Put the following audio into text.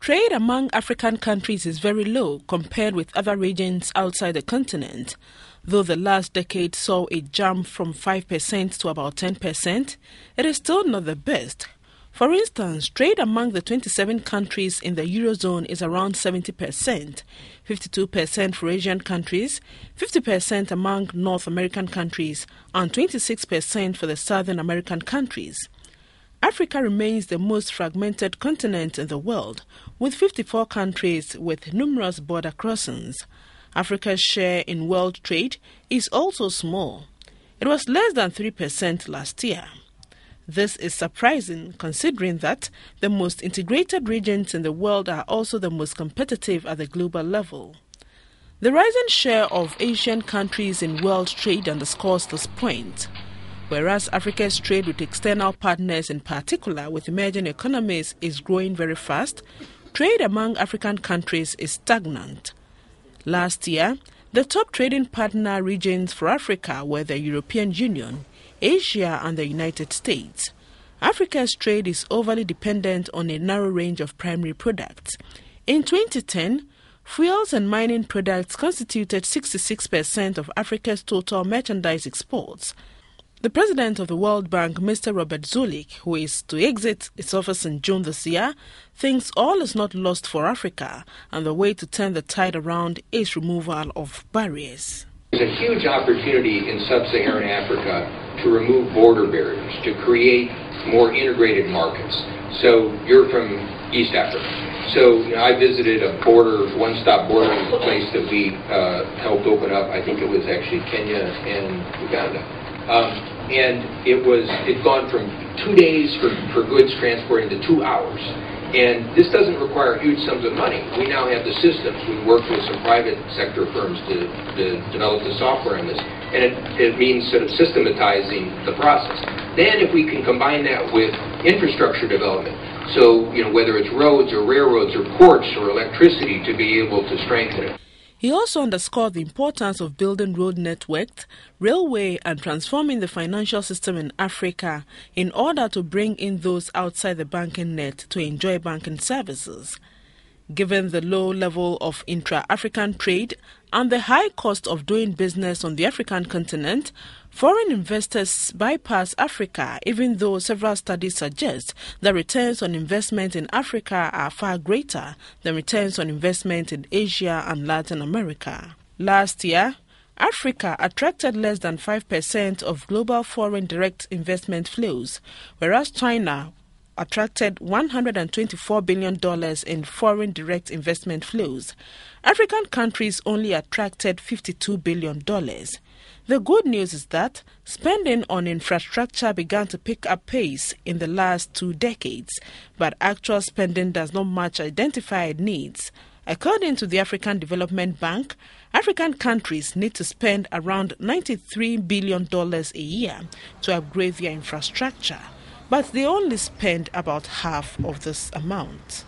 Trade among African countries is very low compared with other regions outside the continent. Though the last decade saw a jump from 5% to about 10%, it is still not the best. For instance, trade among the 27 countries in the Eurozone is around 70%, 52% for Asian countries, 50% among North American countries, and 26% for the Southern American countries. Africa remains the most fragmented continent in the world, with 54 countries with numerous border crossings. Africa's share in world trade is also small. It was less than 3% last year. This is surprising considering that the most integrated regions in the world are also the most competitive at the global level. The rising share of Asian countries in world trade underscores this point. Whereas Africa's trade with external partners, in particular with emerging economies, is growing very fast, trade among African countries is stagnant. Last year, the top trading partner regions for Africa were the European Union, Asia and the United States. Africa's trade is overly dependent on a narrow range of primary products. In 2010, fuels and mining products constituted 66% of Africa's total merchandise exports. The president of the World Bank, Mr. Robert Zulik, who is to exit its office in June this year, thinks all is not lost for Africa, and the way to turn the tide around is removal of barriers. There's a huge opportunity in sub-Saharan Africa to remove border barriers, to create more integrated markets. So you're from East Africa. So I visited a one-stop bordering place that we helped open up. I think it was actually Kenya and Uganda. And it'd gone from 2 days for goods transporting to 2 hours. And this doesn't require huge sums of money. We now have the systems. We worked with some private sector firms to develop the software on this. And it means sort of systematizing the process. Then if we can combine that with infrastructure development, so whether it's roads or railroads or ports or electricity, to be able to strengthen it. He also underscored the importance of building road networks, railway and transforming the financial system in Africa in order to bring in those outside the banking net to enjoy banking services. Given the low level of intra-African trade and the high cost of doing business on the African continent, foreign investors bypass Africa, even though several studies suggest that returns on investment in Africa are far greater than returns on investment in Asia and Latin America. Last year, Africa attracted less than 5% of global foreign direct investment flows, whereas China attracted $124 billion in foreign direct investment flows. African countries only attracted $52 billion. The good news is that spending on infrastructure began to pick up pace in the last 2 decades, but actual spending does not match identified needs. According to the African Development Bank, African countries need to spend around $93 billion a year to upgrade their infrastructure, but they only spend about half of this amount.